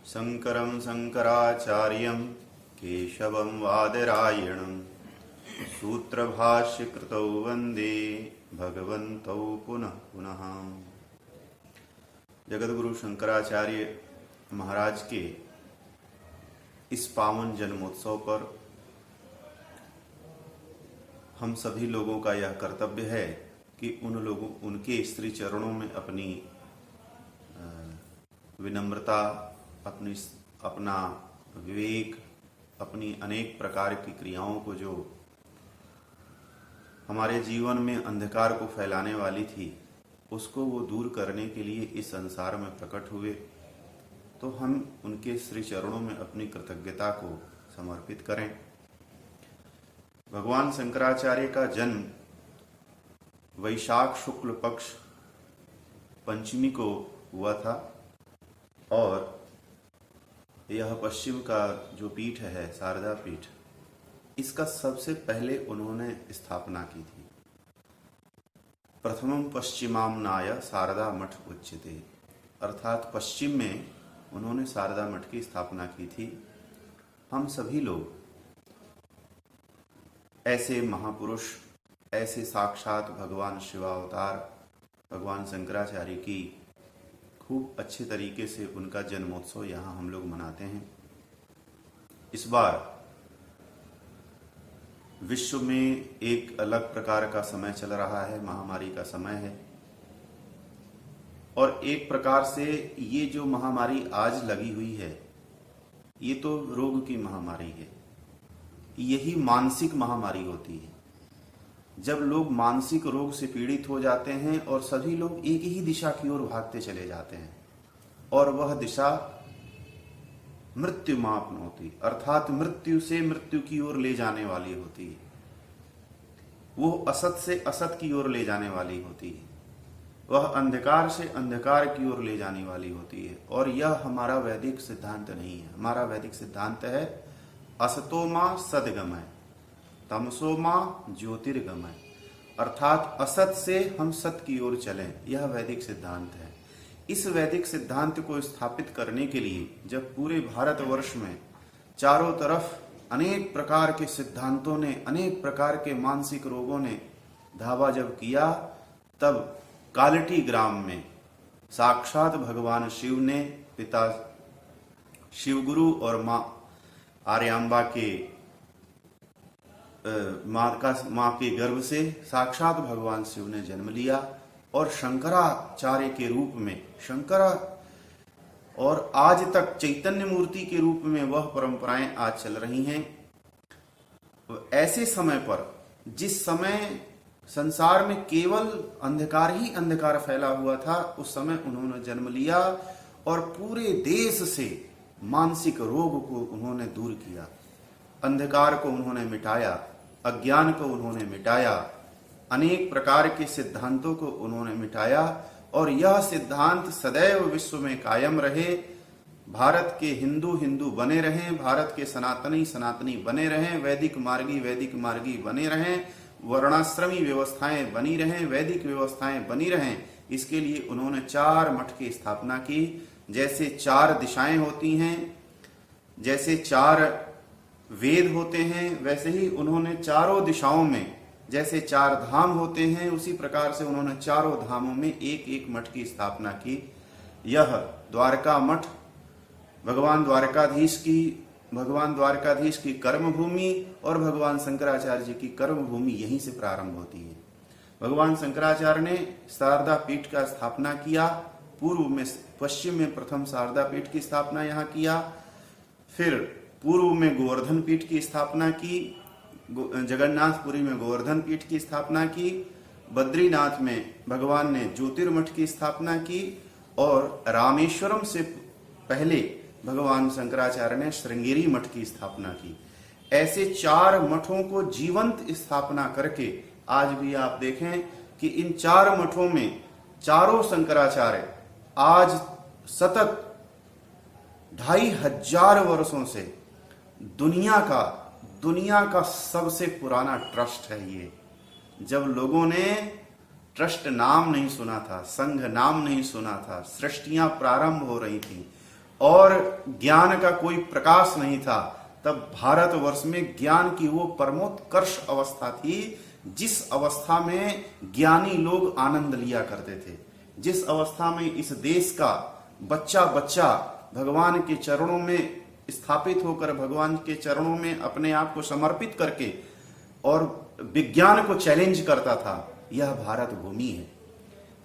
शंकरं शंकराचार्यं केशवं वादरायणं सूत्रभाष्यकृतौ वंदे भगवन्तौ पुनः पुनः। जगद्गुरु शंकराचार्य महाराज के इस पावन जन्मोत्सव पर हम सभी लोगों का यह कर्तव्य है कि उनके श्री चरणों में अपनी विनम्रता, अपना विवेक, अपनी अनेक प्रकार की क्रियाओं को जो हमारे जीवन में अंधकार को फैलाने वाली थी, उसको वो दूर करने के लिए इस संसार में प्रकट हुए। तो हम उनके श्री चरणों में अपनी कृतज्ञता को समर्पित करें। भगवान शंकराचार्य का जन्म वैशाख शुक्ल पक्ष पंचमी को हुआ था और यह पश्चिम का जो पीठ है, शारदा पीठ, इसका सबसे पहले उन्होंने स्थापना की थी। प्रथमम पश्चिमामनाय शारदा मठ उच्यते, अर्थात पश्चिम में उन्होंने शारदा मठ की स्थापना की थी। हम सभी लोग ऐसे महापुरुष, ऐसे साक्षात भगवान शिवावतार भगवान शंकराचार्य की खूब अच्छे तरीके से उनका जन्मोत्सव यहाँ हम लोग मनाते हैं। इस बार विश्व में एक अलग प्रकार का समय चल रहा है, महामारी का समय है। और एक प्रकार से ये जो महामारी आज लगी हुई है, ये तो रोग की महामारी है। यही मानसिक महामारी होती है। जब लोग मानसिक रोग से पीड़ित हो जाते हैं और सभी लोग एक ही दिशा की ओर भागते चले जाते हैं, और वह दिशा मृत्यु मापनोति, अर्थात मृत्यु से मृत्यु की ओर ले जाने वाली होती है। वो असत से असत की ओर ले जाने वाली होती है। वह अंधकार से अंधकार की ओर ले जाने वाली होती है। और यह हमारा वैदिक सिद्धांत नहीं है। हमारा वैदिक सिद्धांत है असतो मां सदगमय, तमसो मां ज्योतिर्गमय, अर्थात असत से हम सत की ओर चलें। यह वैदिक सिद्धांत है। इस वैदिक सिद्धांत को स्थापित करने के लिए जब पूरे भारतवर्ष में चारों तरफ अनेक प्रकार के सिद्धांतों ने, अनेक प्रकार के मानसिक रोगों ने धावा जब किया, तब कालटी ग्राम में साक्षात भगवान शिव ने पिता शिवगुरु और मां आर्यांबा के मां के गर्भ से साक्षात भगवान शिव ने जन्म लिया और शंकराचार्य के रूप में, शंकरा और आज तक चैतन्य मूर्ति के रूप में वह परंपराएं आज चल रही हैं। ऐसे समय पर, जिस समय संसार में केवल अंधकार ही अंधकार फैला हुआ था, उस समय उन्होंने जन्म लिया और पूरे देश से मानसिक रोग को उन्होंने दूर किया। अंधकार को उन्होंने मिटाया, अज्ञान को उन्होंने मिटाया, अनेक प्रकार के सिद्धांतों को उन्होंने मिटाया। और यह सिद्धांत सदैव विश्व में कायम रहे। भारत के हिंदू हिंदू बने रहें, भारत के सनातनी सनातनी बने रहें, वैदिक मार्गी बने रहें, वर्णाश्रमी व्यवस्थाएं बनी रहें, वैदिक व्यवस्थाएं बनी रहें। इसके लिए उन्होंने 4 मठ की स्थापना की। जैसे 4 दिशाएं होती हैं, जैसे 4 वेद होते हैं, वैसे ही उन्होंने चारों दिशाओं में जैसे 4 धाम होते हैं, उसी प्रकार से उन्होंने चारों धामों में एक एक मठ की स्थापना की। यह द्वारका मठ भगवान द्वारकाधीश की कर्म भूमि और भगवान शंकराचार्य जी की कर्म भूमि यहीं से प्रारंभ होती है। भगवान शंकराचार्य ने शारदा पीठ का स्थापना किया। पूर्व में, पश्चिम में प्रथम शारदा पीठ की स्थापना यहाँ किया। फिर पूर्व में गोवर्धन पीठ की स्थापना की, जगन्नाथपुरी में गोवर्धन पीठ की स्थापना की, बद्रीनाथ में भगवान ने ज्योतिर्मठ की स्थापना की, और रामेश्वरम से पहले भगवान शंकराचार्य ने श्रृंगेरी मठ की स्थापना की। ऐसे 4 मठों को जीवंत स्थापना करके आज भी आप देखें कि इन 4 मठों में चारों शंकराचार्य आज सतत 2500 वर्षों से दुनिया का सबसे पुराना ट्रस्ट है ये। जब लोगों ने ट्रस्ट नाम नहीं सुना था, संघ नाम नहीं सुना था, सृष्टियां प्रारंभ हो रही थी, और ज्ञान का कोई प्रकाश नहीं था, तब भारतवर्ष में ज्ञान की वो परमोत्कर्ष अवस्था थी जिस अवस्था में ज्ञानी लोग आनंद लिया करते थे, जिस अवस्था में इस देश का बच्चा बच्चा भगवान के चरणों में स्थापित होकर भगवान के चरणों में अपने आप को समर्पित करके और विज्ञान को चैलेंज करता था, यह भारत भूमि है।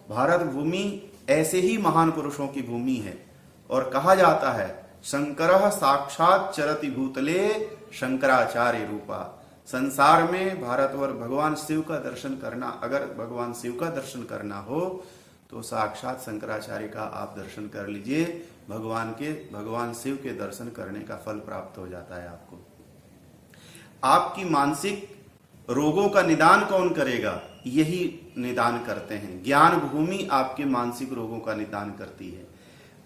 भारत भूमि ऐसे ही महान पुरुषों की भूमि है। और कहा जाता है शंकरः साक्षात चरति भूतले शंकराचार्य रूपा। संसार में भारतवर्ष भगवान शिव का दर्शन करना, अगर भगवान शिव का दर्शन करना हो तो साक्षात शंकराचार्य का आप दर्शन कर लीजिए। भगवान शिव के दर्शन करने का फल प्राप्त हो जाता है आपको। आपकी मानसिक रोगों का निदान कौन करेगा? यही निदान करते हैं। ज्ञान भूमि आपके मानसिक रोगों का निदान करती है।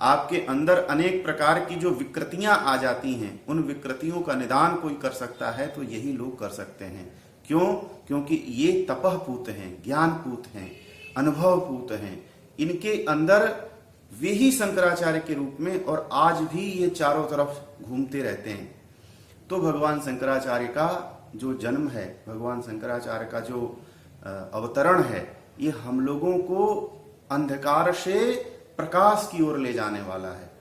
आपके अंदर अनेक प्रकार की जो विकृतियां आ जाती हैं, उन विकृतियों का निदान कोई कर सकता है तो यही लोग कर सकते हैं। क्यों? क्योंकि ये तपह पूत हैं, ज्ञान पूत हैं, अनुभव पूत हैं। इनके अंदर वे ही शंकराचार्य के रूप में और आज भी ये चारों तरफ घूमते रहते हैं। तो भगवान शंकराचार्य का जो जन्म है, भगवान शंकराचार्य का जो अवतरण है, ये हम लोगों को अंधकार से प्रकाश की ओर ले जाने वाला है।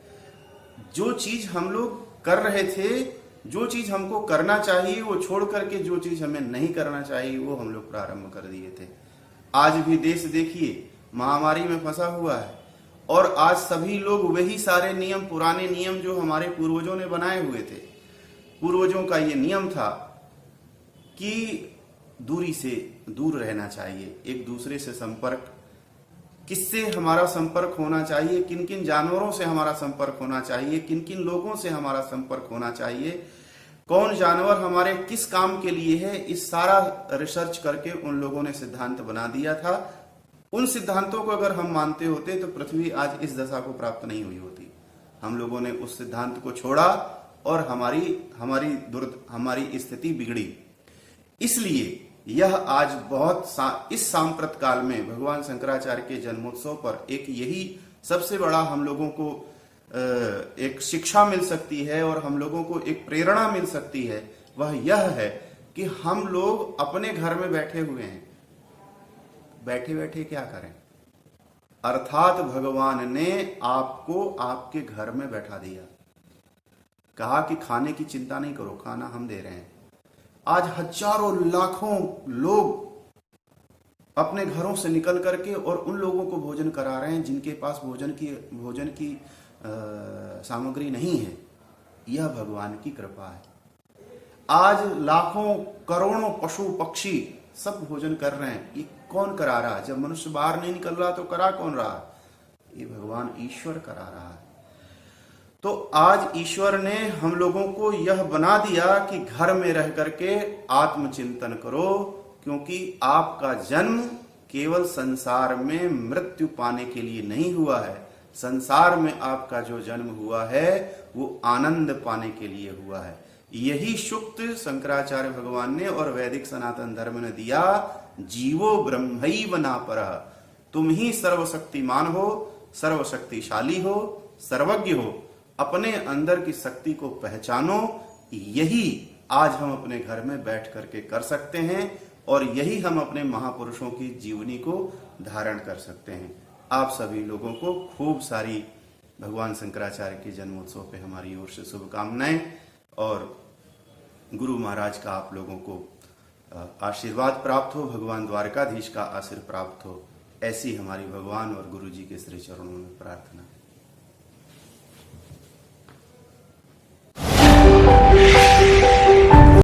जो चीज हम लोग कर रहे थे, जो चीज हमको करना चाहिए वो छोड़ करके जो चीज हमें नहीं करना चाहिए वो हम लोग प्रारंभ कर दिए थे। आज भी देश देखिए महामारी में फंसा हुआ है और आज सभी लोग वही सारे नियम, पुराने नियम जो हमारे पूर्वजों ने बनाए हुए थे। पूर्वजों का ये नियम था कि दूरी से दूर रहना चाहिए, एक दूसरे से संपर्क, किससे हमारा संपर्क होना चाहिए, किन किन जानवरों से हमारा संपर्क होना चाहिए, किन किन लोगों से हमारा संपर्क होना चाहिए, कौन जानवर हमारे किस काम के लिए है, इस सारा रिसर्च करके उन लोगों ने सिद्धांत बना दिया था। उन सिद्धांतों को अगर हम मानते होते तो पृथ्वी आज इस दशा को प्राप्त नहीं हुई होती। हम लोगों ने उस सिद्धांत को छोड़ा और हमारी स्थिति बिगड़ी। इसलिए यह आज इस सांप्रत काल में भगवान शंकराचार्य के जन्मोत्सव पर एक यही सबसे बड़ा हम लोगों को एक शिक्षा मिल सकती है और हम लोगों को एक प्रेरणा मिल सकती है। वह यह है कि हम लोग अपने घर में बैठे हुए हैं, बैठे बैठे क्या करें? अर्थात भगवान ने आपको आपके घर में बैठा दिया, कहा कि खाने की चिंता नहीं करो, खाना हम दे रहे हैं। आज हजारों लाखों लोग अपने घरों से निकल करके और उन लोगों को भोजन करा रहे हैं जिनके पास भोजन की सामग्री नहीं है। यह भगवान की कृपा है। आज लाखों करोड़ों पशु पक्षी सब भोजन कर रहे हैं। ये कौन करा रहा है? जब मनुष्य बाहर नहीं निकल रहा तो करा कौन रहा? ये भगवान ईश्वर करा रहा है। तो आज ईश्वर ने हम लोगों को यह बना दिया कि घर में रह करके आत्मचिंतन करो, क्योंकि आपका जन्म केवल संसार में मृत्यु पाने के लिए नहीं हुआ है। संसार में आपका जो जन्म हुआ है वो आनंद पाने के लिए हुआ है। यही शुक्त शंकराचार्य भगवान ने और वैदिक सनातन धर्म ने दिया। जीवो ब्रह्मैव नापरः, तुम ही सर्वशक्तिमान हो, सर्वशक्तिशाली हो, सर्वज्ञ हो। अपने अंदर की शक्ति को पहचानो। यही आज हम अपने घर में बैठ करके कर सकते हैं और यही हम अपने महापुरुषों की जीवनी को धारण कर सकते हैं। आप सभी लोगों को खूब सारी भगवान शंकराचार्य के जन्मोत्सव पे हमारी ओर से शुभकामनाएं और गुरु महाराज का आप लोगों को आशीर्वाद प्राप्त हो, भगवान द्वारकाधीश का आशीर्वाद प्राप्त हो। ऐसी हमारी भगवान और गुरु जी के श्री चरणों में प्रार्थना।